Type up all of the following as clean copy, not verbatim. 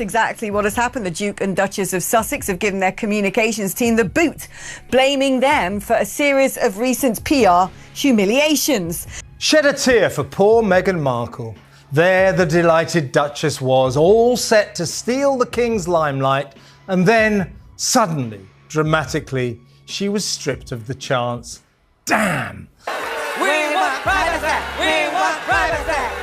Exactly what has happened. The Duke and Duchess of Sussex have given their communications team the boot, blaming them for a series of recent PR humiliations. Shed a tear for poor Meghan Markle. There the delighted Duchess was, all set to steal the King's limelight, and then, suddenly, dramatically, she was stripped of the chance. Damn! We want privacy! We want privacy!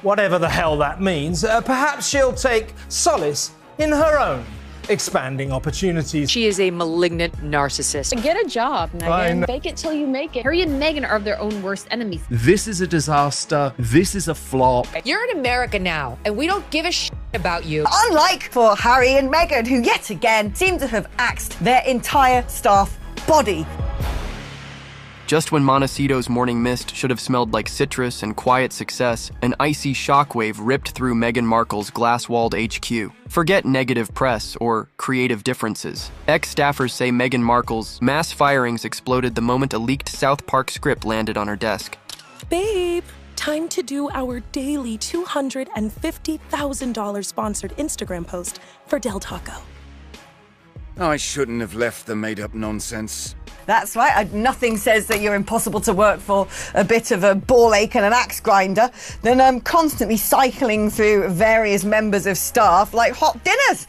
Whatever the hell that means, perhaps she'll take solace in her own expanding opportunities. She is a malignant narcissist. Get a job, Meghan. Fake it till you make it. Harry and Meghan are their own worst enemies. This is a disaster. This is a flop. You're in America now, and we don't give a shit about you. Unlike for Harry and Meghan, who yet again seem to have axed their entire staff body. Just when Montecito's morning mist should have smelled like citrus and quiet success, an icy shockwave ripped through Meghan Markle's glass-walled HQ. Forget negative press or creative differences. Ex-staffers say Meghan Markle's mass firings exploded the moment a leaked South Park script landed on her desk. Babe, time to do our daily $250,000 sponsored Instagram post for Del Taco. I shouldn't have left the made-up nonsense. That's right, nothing says that you're impossible to work for a bit of a ball ache and an axe grinder than constantly cycling through various members of staff like hot dinners.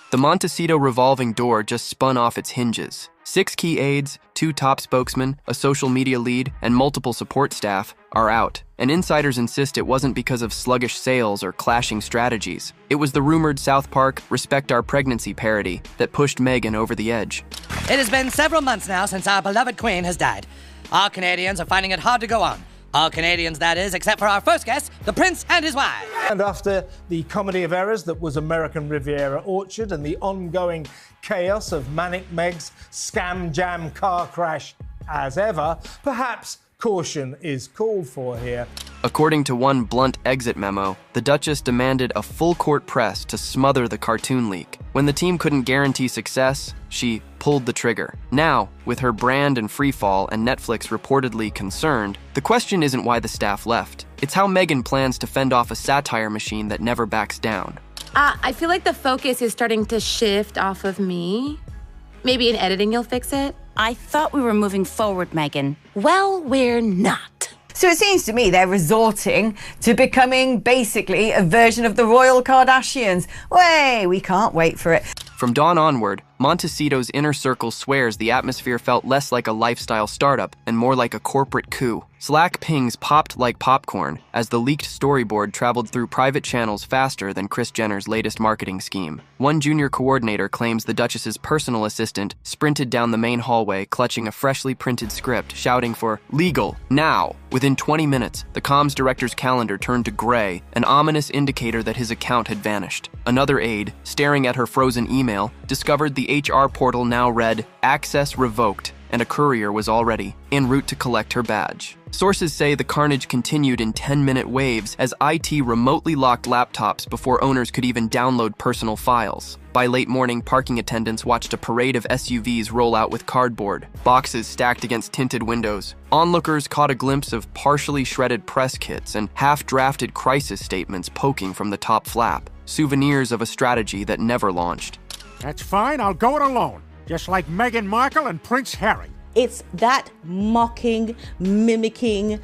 The Montecito revolving door just spun off its hinges. 6 key aides, 2 top spokesmen, a social media lead, and multiple support staff are out. And insiders insist it wasn't because of sluggish sales or clashing strategies. It was the rumored South Park Respect Our Pregnancy parody that pushed Meghan over the edge. It has been several months now since our beloved Queen has died. Our Canadians are finding it hard to go on. All Canadians, that is, except for our first guest, the Prince and his wife. And after the comedy of errors that was American Riviera Orchard and the ongoing chaos of Manic Meg's scam jam car crash as ever, perhaps caution is called for here. According to one blunt exit memo, the Duchess demanded a full-court press to smother the cartoon leak. When the team couldn't guarantee success, she pulled the trigger. Now, with her brand in freefall and Netflix reportedly concerned, the question isn't why the staff left. It's how Meghan plans to fend off a satire machine that never backs down. I feel like the focus is starting to shift off of me. Maybe in editing you'll fix it. I thought we were moving forward, Meghan. Well, we're not. So it seems to me they're resorting to becoming basically a version of the Royal Kardashians. We can't wait for it. From dawn onward, Montecito's inner circle swears the atmosphere felt less like a lifestyle startup and more like a corporate coup. Slack pings popped like popcorn as the leaked storyboard traveled through private channels faster than Kris Jenner's latest marketing scheme. One junior coordinator claims the Duchess's personal assistant sprinted down the main hallway clutching a freshly printed script, shouting for legal, now. Within 20 minutes, the comms director's calendar turned to gray, an ominous indicator that his account had vanished. Another aide, staring at her frozen email, discovered the HR portal now read, access revoked, and a courier was already en route to collect her badge. Sources say the carnage continued in 10-minute waves as IT remotely locked laptops before owners could even download personal files. By late morning, parking attendants watched a parade of SUVs roll out with cardboard, boxes stacked against tinted windows. Onlookers caught a glimpse of partially shredded press kits and half-drafted crisis statements poking from the top flap, souvenirs of a strategy that never launched. That's fine, I'll go it alone, just like Meghan Markle and Prince Harry. It's that mocking, mimicking,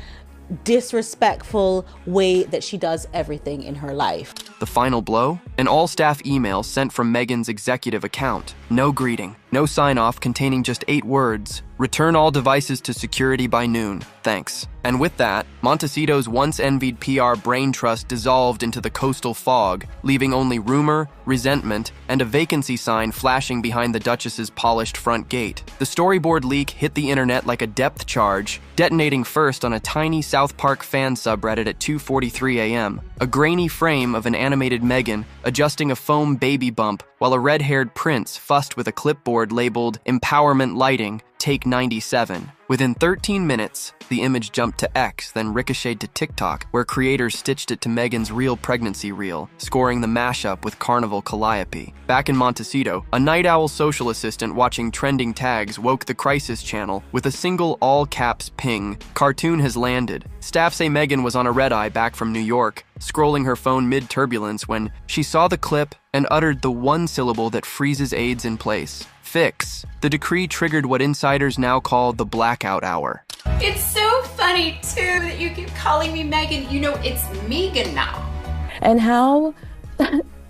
disrespectful way that she does everything in her life. The final blow? An all-staff email sent from Meghan's executive account. No greeting, no sign-off containing just 8 words. Return all devices to security by noon. Thanks. And with that, Montecito's once-envied PR brain trust dissolved into the coastal fog, leaving only rumor, resentment, and a vacancy sign flashing behind the Duchess's polished front gate. The storyboard leak hit the internet like a depth charge, detonating first on a tiny South Park fan subreddit at 2:43 a.m. A grainy frame of an animated Meghan adjusting a foam baby bump while a red-haired prince fussed with a clipboard labeled Empowerment Lighting, Take 97. Within 13 minutes, the image jumped to X, then ricocheted to TikTok, where creators stitched it to Meghan's real pregnancy reel, scoring the mashup with Carnival Calliope. Back in Montecito, a night owl social assistant watching trending tags woke the crisis channel with a single all-caps ping. Cartoon has landed. Staff say Meghan was on a red-eye back from New York, scrolling her phone mid-turbulence when she saw the clip and uttered the one syllable that freezes aides in place. Fix. The decree triggered what insiders now call the blackout hour. It's so funny, too, that you keep calling me Megan. You know, it's Megan now. And how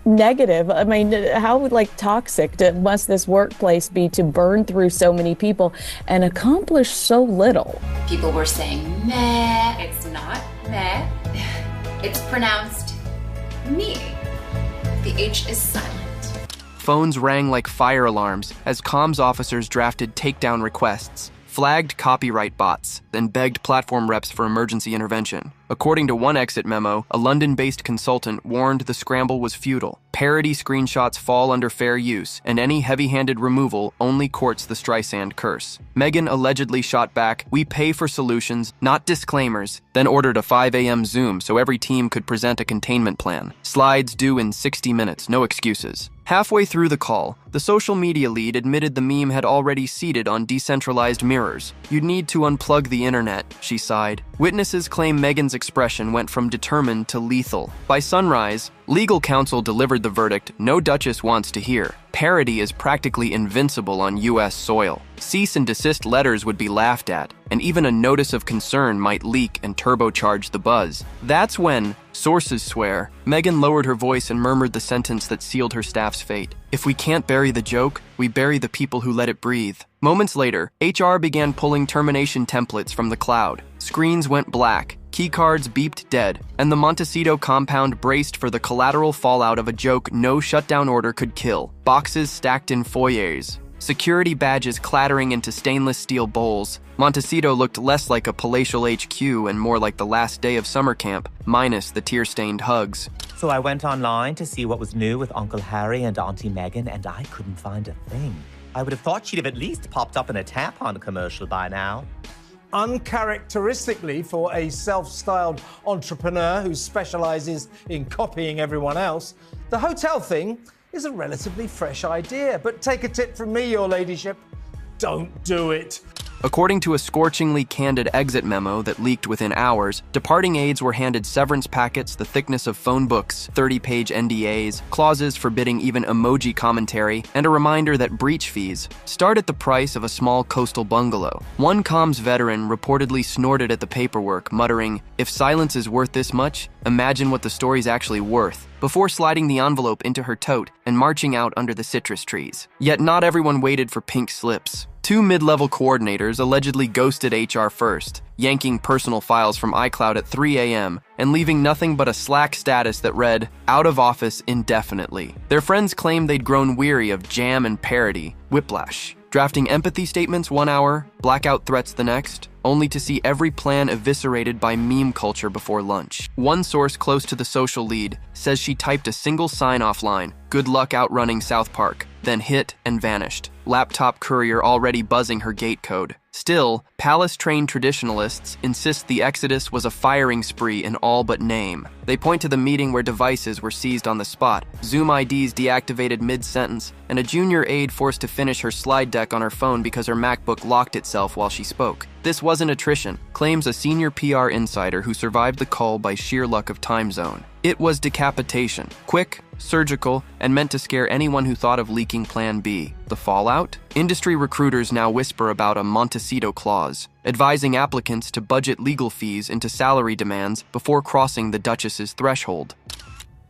negative, I mean, how toxic must this workplace be to burn through so many people and accomplish so little? People were saying meh. It's not meh. It's pronounced me. The H is silent. Phones rang like fire alarms as comms officers drafted takedown requests, flagged copyright bots, and begged platform reps for emergency intervention. According to one exit memo, a London-based consultant warned the scramble was futile. Parody screenshots fall under fair use, and any heavy-handed removal only courts the Streisand curse. Megan allegedly shot back, "We pay for solutions, not disclaimers," then ordered a 5 a.m. Zoom so every team could present a containment plan. Slides due in 60 minutes, no excuses. Halfway through the call, the social media lead admitted the meme had already seeded on decentralized mirrors. "You'd need to unplug the internet," she sighed. Witnesses claim Megan's expression went from determined to lethal. By sunrise, legal counsel delivered the verdict no Duchess wants to hear. Parody is practically invincible on U.S. soil. Cease and desist letters would be laughed at, and even a notice of concern might leak and turbocharge the buzz. That's when, sources swear, Megan lowered her voice and murmured the sentence that sealed her staff's fate. "If we can't bury the joke, we bury the people who let it breathe." Moments later, HR began pulling termination templates from the cloud. Screens went black, keycards beeped dead, and the Montecito compound braced for the collateral fallout of a joke no shutdown order could kill. Boxes stacked in foyers, security badges clattering into stainless steel bowls. Montecito looked less like a palatial HQ and more like the last day of summer camp, minus the tear-stained hugs. So I went online to see what was new with Uncle Harry and Auntie Megan, and I couldn't find a thing. I would have thought she'd have at least popped up in a tampon commercial by now. Uncharacteristically for a self-styled entrepreneur who specializes in copying everyone else, the hotel thing is a relatively fresh idea. But take a tip from me, your ladyship, don't do it. According to a scorchingly candid exit memo that leaked within hours, departing aides were handed severance packets the thickness of phone books, 30-page NDAs, clauses forbidding even emoji commentary, and a reminder that breach fees start at the price of a small coastal bungalow. One comms veteran reportedly snorted at the paperwork, muttering, "If silence is worth this much, imagine what the story's actually worth," before sliding the envelope into her tote and marching out under the citrus trees. Yet not everyone waited for pink slips. Two mid-level coordinators allegedly ghosted HR first, yanking personal files from iCloud at 3 a.m. and leaving nothing but a Slack status that read, "Out of office indefinitely." Their friends claimed they'd grown weary of jam and parody, whiplash, drafting empathy statements 1 hour, blackout threats the next, only to see every plan eviscerated by meme culture before lunch. One source close to the social lead says she typed a single sign-off line, "Good luck outrunning South Park," then hit and vanished. Laptop courier already buzzing her gate code. Still, palace-trained traditionalists insist the exodus was a firing spree in all but name. They point to the meeting where devices were seized on the spot, Zoom IDs deactivated mid-sentence, and a junior aide forced to finish her slide deck on her phone because her MacBook locked itself while she spoke. This wasn't attrition, claims a senior PR insider who survived the call by sheer luck of time zone. It was decapitation, quick, surgical, and meant to scare anyone who thought of leaking Plan B. The fallout? Industry recruiters now whisper about a Montecito clause, advising applicants to budget legal fees into salary demands before crossing the Duchess's threshold.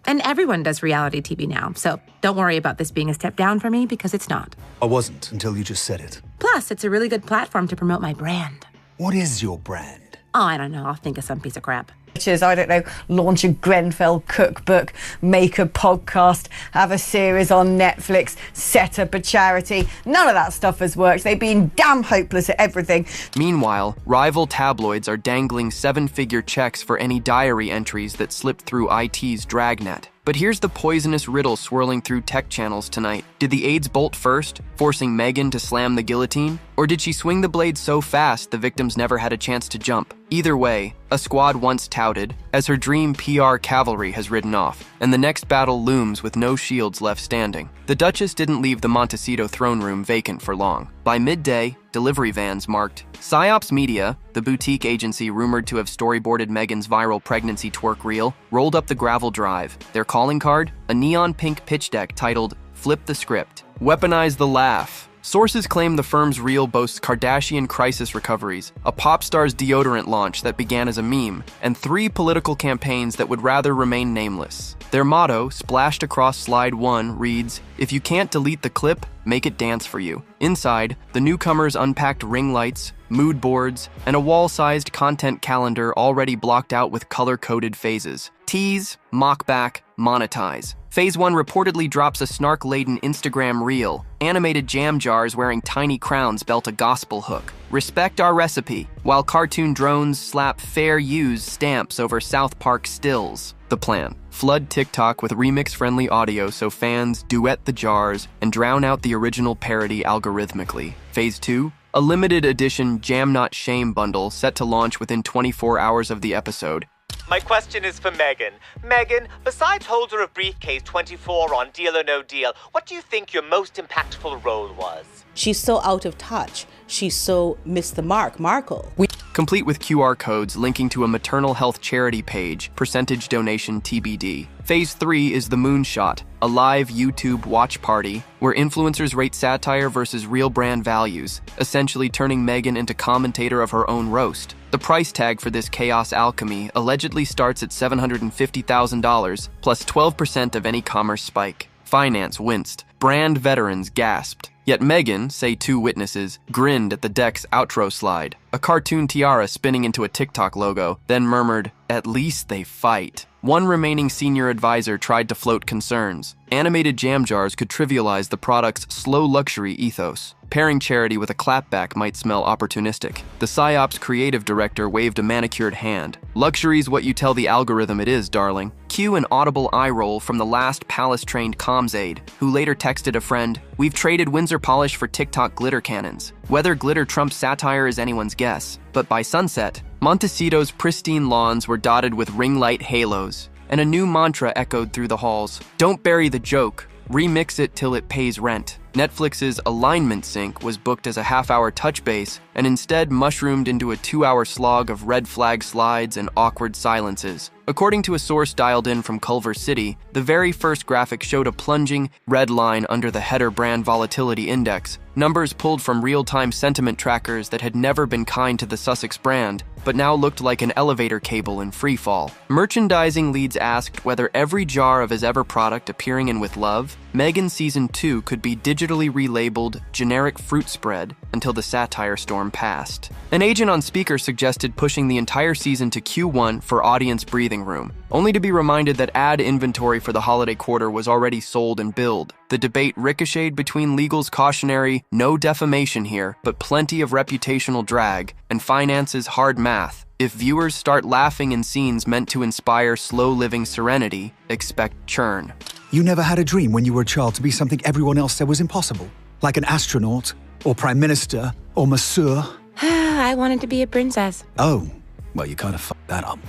And everyone does reality TV now, so don't worry about this being a step down for me, because it's not. I wasn't until you just said it. Plus, it's a really good platform to promote my brand. What is your brand? Oh, I don't know. I'll think of some piece of crap. Which is, I don't know, launch a Grenfell cookbook, make a podcast, have a series on Netflix, set up a charity. None of that stuff has worked. They've been damn hopeless at everything. Meanwhile, rival tabloids are dangling 7-figure checks for any diary entries that slipped through IT's dragnet. But here's the poisonous riddle swirling through tech channels tonight. Did the aides bolt first, forcing Meghan to slam the guillotine? Or did she swing the blade so fast the victims never had a chance to jump? Either way, a squad once touted, as her dream PR cavalry has ridden off, and the next battle looms with no shields left standing. The Duchess didn't leave the Montecito throne room vacant for long. By midday, delivery vans marked Psyops Media, the boutique agency rumored to have storyboarded Meghan's viral pregnancy twerk reel, rolled up the gravel drive. Their calling card? A neon pink pitch deck titled Flip the Script. Weaponize the laugh. Sources claim the firm's reel boasts Kardashian crisis recoveries, a pop star's deodorant launch that began as a meme, and 3 political campaigns that would rather remain nameless. Their motto, splashed across slide 1, reads, "If you can't delete the clip, make it dance for you." Inside, the newcomers unpacked ring lights, mood boards, and a wall-sized content calendar already blocked out with color-coded phases. Tease, mock back, monetize. Phase 1 reportedly drops a snark-laden Instagram reel. Animated jam jars wearing tiny crowns belt a gospel hook. Respect our recipe, while cartoon drones slap fair use stamps over South Park stills. The plan: flood TikTok with remix-friendly audio so fans duet the jars and drown out the original parody algorithmically. Phase 2, a limited edition Jam Not Shame bundle set to launch within 24 hours of the episode. My question is for Meghan. Meghan, besides holder of briefcase 24 on Deal or No Deal, what do you think your most impactful role was? She's so out of touch. She's so missed the mark, Markle. Complete with QR codes linking to a maternal health charity page, percentage donation TBD. Phase 3 is the Moonshot, a live YouTube watch party where influencers rate satire versus real brand values, essentially turning Meghan into commentator of her own roast. The price tag for this chaos alchemy allegedly starts at $750,000 plus 12% of any commerce spike. Finance winced. Brand veterans gasped. Yet Meghan, say 2 witnesses, grinned at the deck's outro slide, a cartoon tiara spinning into a TikTok logo, then murmured, "At least they fight." One remaining senior advisor tried to float concerns. Animated jam jars could trivialize the product's slow luxury ethos. Pairing charity with a clapback might smell opportunistic. The PsyOps creative director waved a manicured hand. "Luxury's what you tell the algorithm it is, darling." Cue an audible eye roll from the last palace-trained comms aide, who later texted a friend, "We've traded Windsor polish for TikTok glitter cannons." Whether glitter trumps satire is anyone's guess, but by sunset, Montecito's pristine lawns were dotted with ring light halos, and a new mantra echoed through the halls. Don't bury the joke, remix it till it pays rent. Netflix's alignment sync was booked as a half-hour touch base and instead mushroomed into a 2-hour slog of red flag slides and awkward silences. According to a source dialed in from Culver City, the very first graphic showed a plunging red line under the header brand volatility index, numbers pulled from real-time sentiment trackers that had never been kind to the Sussex brand, but now looked like an elevator cable in free fall. Merchandising leads asked whether every jar of his ever product appearing in With Love, Meghan Season 2 could be digitally relabeled generic fruit spread until the satire storm passed. An agent on speaker suggested pushing the entire season to Q1 for audience breathing room, only to be reminded that ad inventory for the holiday quarter was already sold and billed. The debate ricocheted between legal's cautionary, no defamation here, but plenty of reputational drag, and finance's hard math. If viewers start laughing in scenes meant to inspire slow-living serenity, expect churn. You never had a dream when you were a child to be something everyone else said was impossible? Like an astronaut, or prime minister, or masseur? I wanted to be a princess. Oh, well, you kind of fucked that up.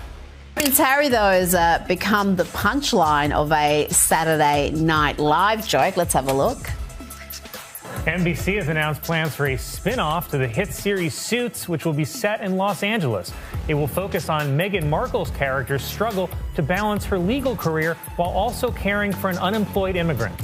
Prince Harry, though, has become the punchline of a Saturday Night Live joke. Let's have a look. NBC has announced plans for a spin-off to the hit series Suits, which will be set in Los Angeles. It will focus on Meghan Markle's character's struggle to balance her legal career while also caring for an unemployed immigrant.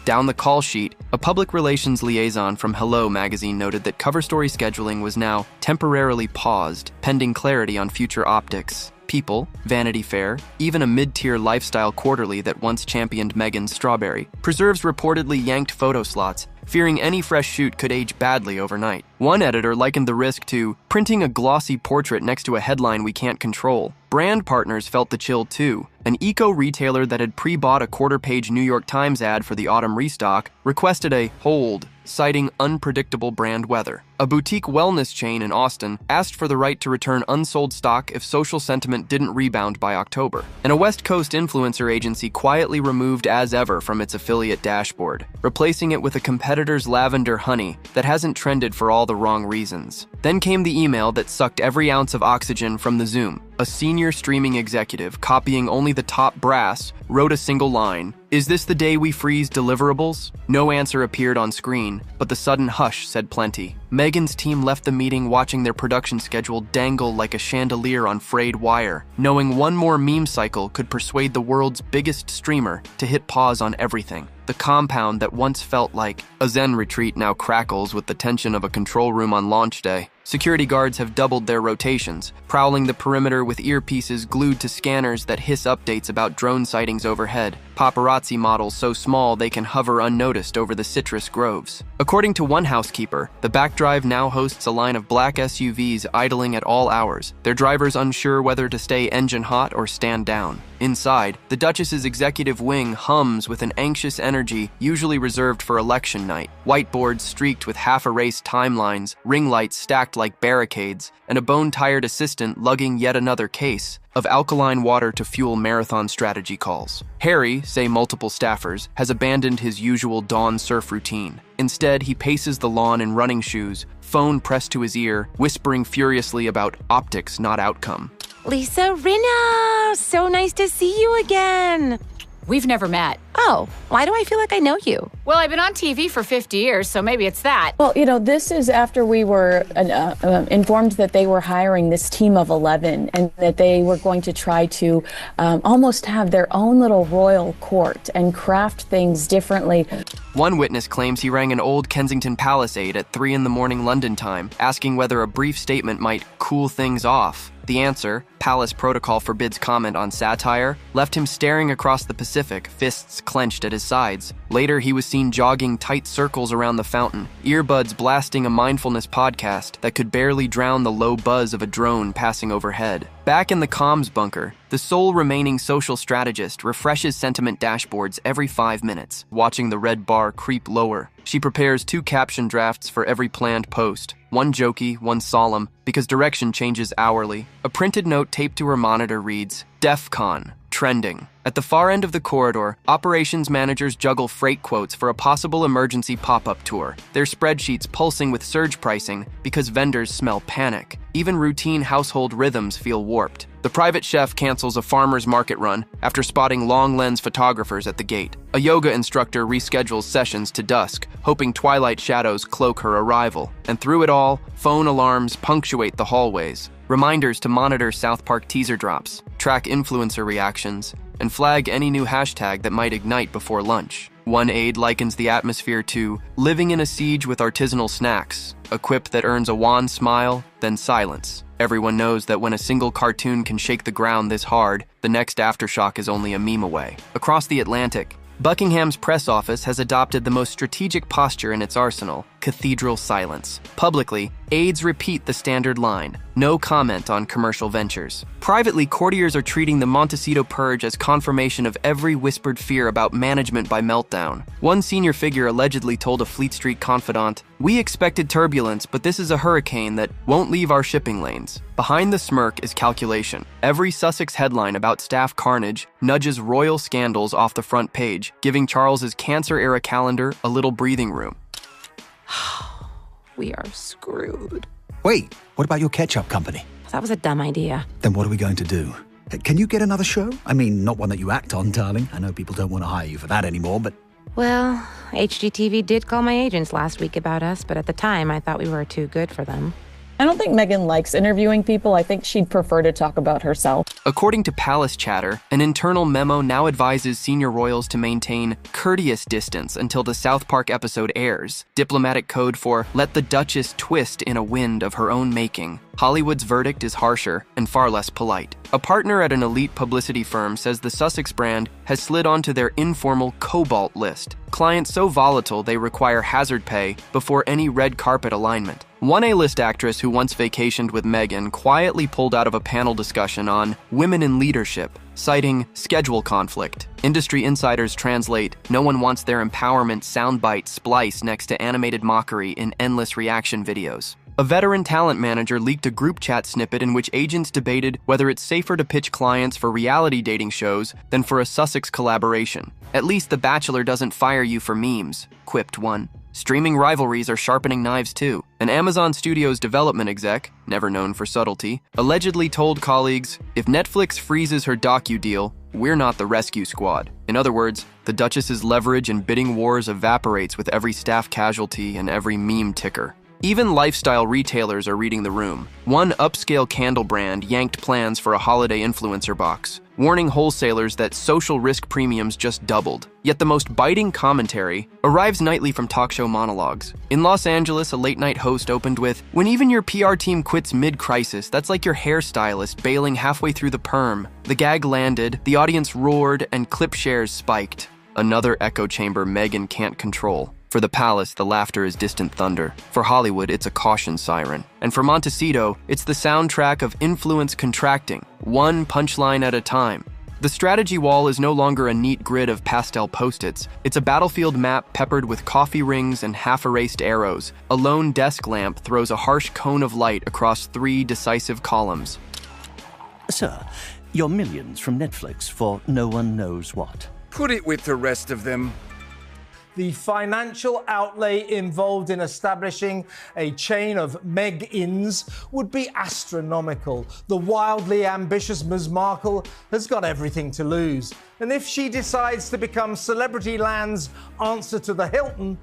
Down the call sheet, a public relations liaison from Hello magazine noted that cover story scheduling was now temporarily paused, pending clarity on future optics. People, Vanity Fair, even a mid-tier lifestyle quarterly that once championed Meghan's Strawberry, Preserves reportedly yanked photo slots, fearing any fresh shoot could age badly overnight. One editor likened the risk to printing a glossy portrait next to a headline we can't control. Brand partners felt the chill too. An eco-retailer that had pre-bought a quarter-page New York Times ad for the autumn restock requested a hold, citing unpredictable brand weather. A boutique wellness chain in Austin asked for the right to return unsold stock if social sentiment didn't rebound by October. And a West Coast influencer agency quietly removed As Ever from its affiliate dashboard, replacing it with a competitor's lavender honey that hasn't trended for all the wrong reasons. Then came the email that sucked every ounce of oxygen from the Zoom. A senior streaming executive, copying only the top brass, wrote a single line, "Is this the day we freeze deliverables?" No answer appeared on screen, but the sudden hush said plenty. Meghan's team left the meeting watching their production schedule dangle like a chandelier on frayed wire, knowing one more meme cycle could persuade the world's biggest streamer to hit pause on everything. The compound that once felt like a Zen retreat now crackles with the tension of a control room on launch day. Security guards have doubled their rotations, prowling the perimeter with earpieces glued to scanners that hiss updates about drone sightings overhead. Paparazzi models so small they can hover unnoticed over the citrus groves. According to one housekeeper, the backdrive now hosts a line of black SUVs idling at all hours, their drivers unsure whether to stay engine hot or stand down. Inside, the Duchess's executive wing hums with an anxious energy usually reserved for election night. Whiteboards streaked with half-erased timelines, ring lights stacked like barricades, and a bone-tired assistant lugging yet another case of alkaline water to fuel marathon strategy calls. Harry, say multiple staffers, has abandoned his usual dawn surf routine. Instead, he paces the lawn in running shoes, phone pressed to his ear, whispering furiously about optics, not outcome. Lisa Rinna, so nice to see you again. We've never met. Oh, why do I feel like I know you? Well, I've been on TV for 50 years, so maybe it's that. Well, this is after we were informed that they were hiring this team of 11 and that they were going to try to almost have their own little royal court and craft things differently. One witness claims he rang an old Kensington Palace aide at 3 a.m. London time, asking whether a brief statement might cool things off. The answer, palace protocol forbids comment on satire, left him staring across the Pacific, fists clenched at his sides. Later, he was seen jogging tight circles around the fountain, earbuds blasting a mindfulness podcast that could barely drown the low buzz of a drone passing overhead. Back in the comms bunker, the sole remaining social strategist refreshes sentiment dashboards every 5 minutes, watching the red bar creep lower. She prepares 2 caption drafts for every planned post, one jokey, one solemn, because direction changes hourly. A printed note taped to her monitor reads, "DEFCON, trending." At the far end of the corridor, operations managers juggle freight quotes for a possible emergency pop-up tour, their spreadsheets pulsing with surge pricing because vendors smell panic. Even routine household rhythms feel warped. The private chef cancels a farmer's market run after spotting long-lens photographers at the gate. A yoga instructor reschedules sessions to dusk, hoping twilight shadows cloak her arrival. And through it all, phone alarms punctuate the hallways. Reminders to monitor South Park teaser drops, track influencer reactions, and flag any new hashtag that might ignite before lunch. One aide likens the atmosphere to living in a siege with artisanal snacks, a quip that earns a wan smile, then silence. Everyone knows that when a single cartoon can shake the ground this hard, the next aftershock is only a meme away. Across the Atlantic, Buckingham's press office has adopted the most strategic posture in its arsenal, cathedral silence. Publicly, aides repeat the standard line, no comment on commercial ventures. Privately, courtiers are treating the Montecito purge as confirmation of every whispered fear about management by meltdown. One senior figure allegedly told a Fleet Street confidant, "We expected turbulence, but this is a hurricane that won't leave our shipping lanes." Behind the smirk is calculation. Every Sussex headline about staff carnage nudges royal scandals off the front page, giving Charles's cancer-era calendar a little breathing room. We are screwed. Wait, what about your ketchup company? That was a dumb idea. Then what are we going to do? Can you get another show? I mean, not one that you act on, darling. I know people don't want to hire you for that anymore, but... Well, HGTV did call my agents last week about us, but at the time I thought we were too good for them. I don't think Meghan likes interviewing people. I think she'd prefer to talk about herself. According to Palace Chatter, an internal memo now advises senior royals to maintain courteous distance until the South Park episode airs, diplomatic code for let the Duchess twist in a wind of her own making. Hollywood's verdict is harsher and far less polite. A partner at an elite publicity firm says the Sussex brand has slid onto their informal cobalt list, clients so volatile they require hazard pay before any red carpet alignment. One A-list actress who once vacationed with Meghan quietly pulled out of a panel discussion on women in leadership, citing schedule conflict. Industry insiders translate, no one wants their empowerment soundbite spliced next to animated mockery in endless reaction videos. A veteran talent manager leaked a group chat snippet in which agents debated whether it's safer to pitch clients for reality dating shows than for a Sussex collaboration. At least The Bachelor doesn't fire you for memes, quipped one. Streaming rivalries are sharpening knives too. An Amazon Studios development exec, never known for subtlety, allegedly told colleagues, if Netflix freezes her docu deal, we're not the rescue squad. In other words, the Duchess's leverage in bidding wars evaporates with every staff casualty and every meme ticker. Even lifestyle retailers are reading the room. One upscale candle brand yanked plans for a holiday influencer box, warning wholesalers that social risk premiums just doubled. Yet the most biting commentary arrives nightly from talk show monologues. In Los Angeles, a late-night host opened with, when even your PR team quits mid-crisis, that's like your hairstylist bailing halfway through the perm. The gag landed, the audience roared, and clip shares spiked. Another echo chamber Meghan can't control. For the palace, the laughter is distant thunder. For Hollywood, it's a caution siren. And for Montecito, it's the soundtrack of influence contracting, one punchline at a time. The strategy wall is no longer a neat grid of pastel post-its. It's a battlefield map peppered with coffee rings and half-erased arrows. A lone desk lamp throws a harsh cone of light across 3 decisive columns. Sir, your millions from Netflix for no one knows what. Put it with the rest of them. The financial outlay involved in establishing a chain of Meg-ins would be astronomical. The wildly ambitious Ms. Markle has got everything to lose. And if she decides to become Celebrity Land's answer to the Hilton,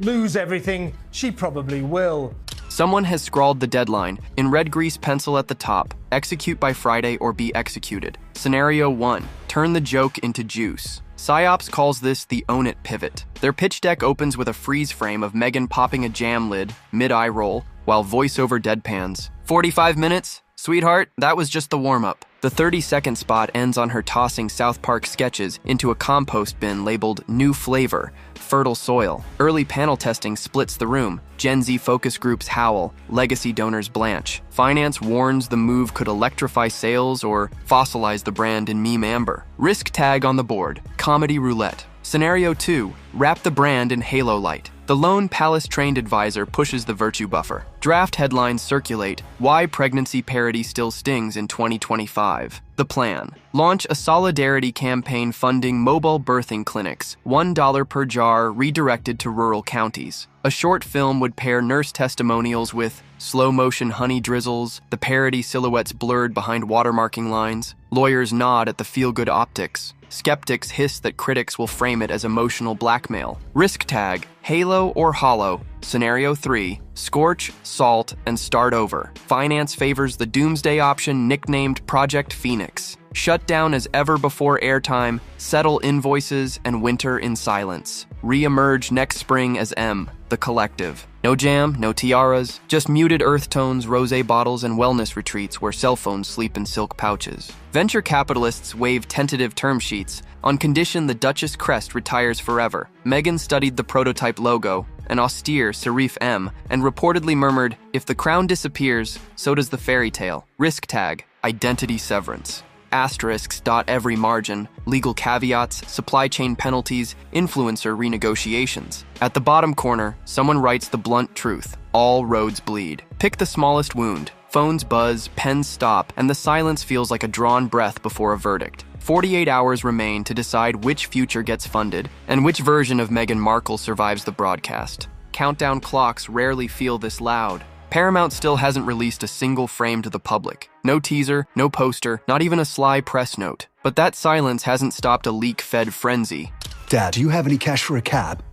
lose everything, she probably will. Someone has scrawled the deadline in red grease pencil at the top. Execute by Friday or be executed. Scenario 1. Turn the joke into juice. PsyOps calls this the Own It pivot. Their pitch deck opens with a freeze frame of Meghan popping a jam lid, mid-eye roll, while voiceover deadpans. 45 minutes? Sweetheart, that was just the warm-up. The 30-second spot ends on her tossing South Park sketches into a compost bin labeled New Flavor, Fertile Soil. Early panel testing splits the room. Gen Z focus groups howl. Legacy donors blanch. Finance warns the move could electrify sales or fossilize the brand in meme amber. Risk tag on the board. Comedy roulette. Scenario 2. Wrap the brand in halo light. The lone palace-trained advisor pushes the virtue buffer. Draft headlines circulate. Why pregnancy parody still stings in 2025. The plan. Launch a solidarity campaign funding mobile birthing clinics. $1 per jar redirected to rural counties. A short film would pair nurse testimonials with slow-motion honey drizzles, the parody silhouettes blurred behind watermarking lines. Lawyers nod at the feel-good optics. Skeptics hiss that critics will frame it as emotional blackmail. Risk tag, Halo or Hollow. Scenario 3, scorch, salt, and start over. Finance favors the doomsday option nicknamed Project Phoenix. Shut down as ever before airtime, settle invoices, and winter in silence. Re-emerge next spring as M, the collective. No jam, no tiaras, just muted earth tones, rosé bottles, and wellness retreats where cell phones sleep in silk pouches. Venture capitalists wave tentative term sheets on condition the Duchess crest retires forever. Meghan studied the prototype logo, an austere serif M, and reportedly murmured, if the crown disappears, so does the fairy tale. Risk tag, identity severance. Asterisks dot every margin, legal caveats, supply chain penalties, influencer renegotiations. At the bottom corner, someone writes the blunt truth. All roads bleed. Pick the smallest wound. Phones buzz, pens stop, and the silence feels like a drawn breath before a verdict. 48 hours remain to decide which future gets funded and which version of Meghan Markle survives the broadcast. Countdown clocks rarely feel this loud. Paramount still hasn't released a single frame to the public. No teaser, no poster, not even a sly press note. But that silence hasn't stopped a leak-fed frenzy. Dad, do you have any cash for a cab?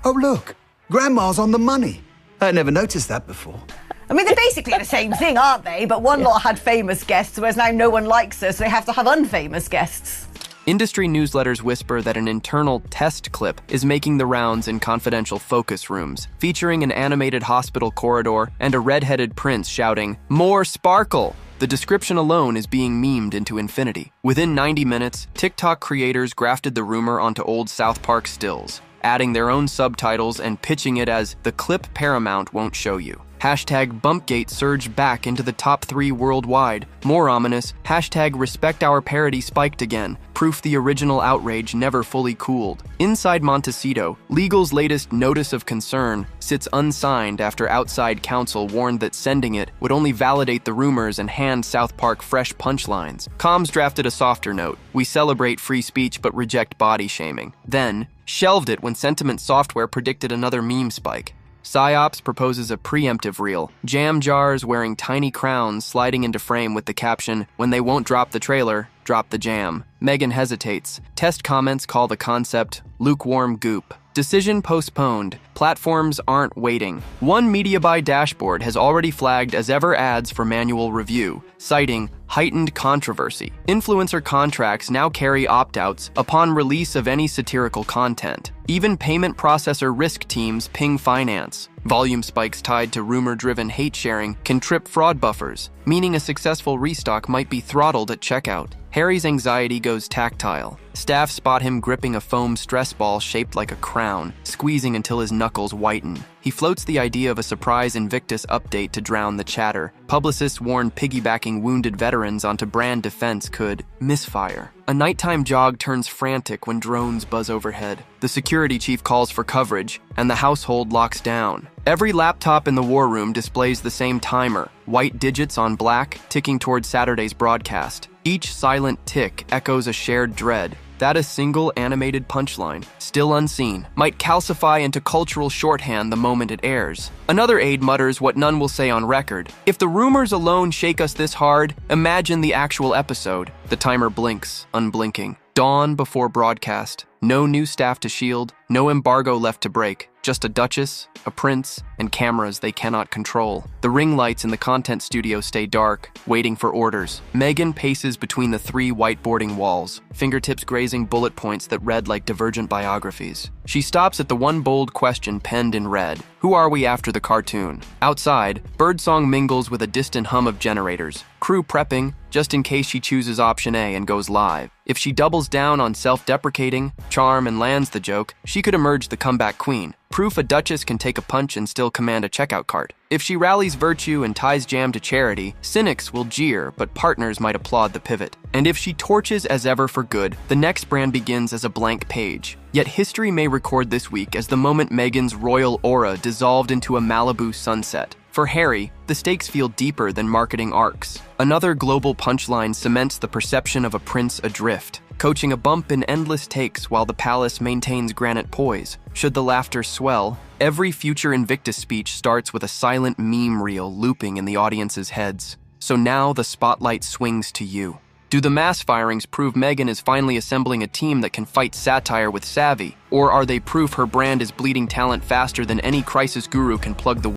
Oh, look, Grandma's on the money. I never noticed that before. I mean, they're basically the same thing, aren't they? But one lot had famous guests, whereas now no one likes us, so they have to have unfamous guests. Industry newsletters whisper that an internal test clip is making the rounds in confidential focus rooms, featuring an animated hospital corridor and a red-headed prince shouting, "More sparkle!" The description alone is being memed into infinity. Within 90 minutes, TikTok creators grafted the rumor onto old South Park stills, adding their own subtitles and pitching it as the clip Paramount won't show you. Hashtag Bumpgate surged back into the top 3 worldwide. More ominous, hashtag Respect Our Parody spiked again, proof the original outrage never fully cooled. Inside Montecito, legal's latest notice of concern sits unsigned after outside counsel warned that sending it would only validate the rumors and hand South Park fresh punchlines. Comms drafted a softer note: we celebrate free speech but reject body shaming. Then, shelved it when sentiment software predicted another meme spike. PsyOps proposes a preemptive reel, jam jars wearing tiny crowns sliding into frame with the caption, "When they won't drop the trailer, drop the jam." Megan hesitates. Test comments call the concept lukewarm goop. Decision postponed. Platforms aren't waiting. One media buy dashboard has already flagged as ever ads for manual review, citing heightened controversy. Influencer contracts now carry opt-outs upon release of any satirical content. Even payment processor risk teams ping finance. Volume spikes tied to rumor-driven hate sharing can trip fraud buffers, meaning a successful restock might be throttled at checkout. Harry's anxiety goes tactile. Staff spot him gripping a foam stress ball shaped like a crown, squeezing until his knuckles whiten. He floats the idea of a surprise Invictus update to drown the chatter. Publicists warn piggybacking wounded veterans onto brand defense could misfire. A nighttime jog turns frantic when drones buzz overhead. The security chief calls for coverage, and the household locks down. Every laptop in the war room displays the same timer, white digits on black, ticking toward Saturday's broadcast. Each silent tick echoes a shared dread that a single animated punchline, still unseen, might calcify into cultural shorthand the moment it airs. Another aide mutters what none will say on record: "If the rumors alone shake us this hard, imagine the actual episode." The timer blinks, unblinking. Dawn before broadcast. No new staff to shield, no embargo left to break. Just a duchess, a prince, and cameras they cannot control. The ring lights in the content studio stay dark, waiting for orders. Megan paces between the 3 whiteboarding walls, fingertips grazing bullet points that read like divergent biographies. She stops at the one bold question penned in red: who are we after the cartoon? Outside, birdsong mingles with a distant hum of generators. Crew prepping, just in case she chooses option A and goes live. If she doubles down on self-deprecating charm and lands the joke, she could emerge the comeback queen. Proof a duchess can take a punch and still command a checkout cart. If she rallies virtue and ties jam to charity, cynics will jeer, but partners might applaud the pivot. And if she torches as ever for good, the next brand begins as a blank page. Yet history may record this week as the moment Meghan's royal aura dissolved into a Malibu sunset. For Harry, the stakes feel deeper than marketing arcs. Another global punchline cements the perception of a prince adrift, coaching a bump in endless takes while the palace maintains granite poise. Should the laughter swell, every future Invictus speech starts with a silent meme reel looping in the audience's heads. So now the spotlight swings to you. Do the mass firings prove Meghan is finally assembling a team that can fight satire with savvy? Or are they proof her brand is bleeding talent faster than any crisis guru can plug the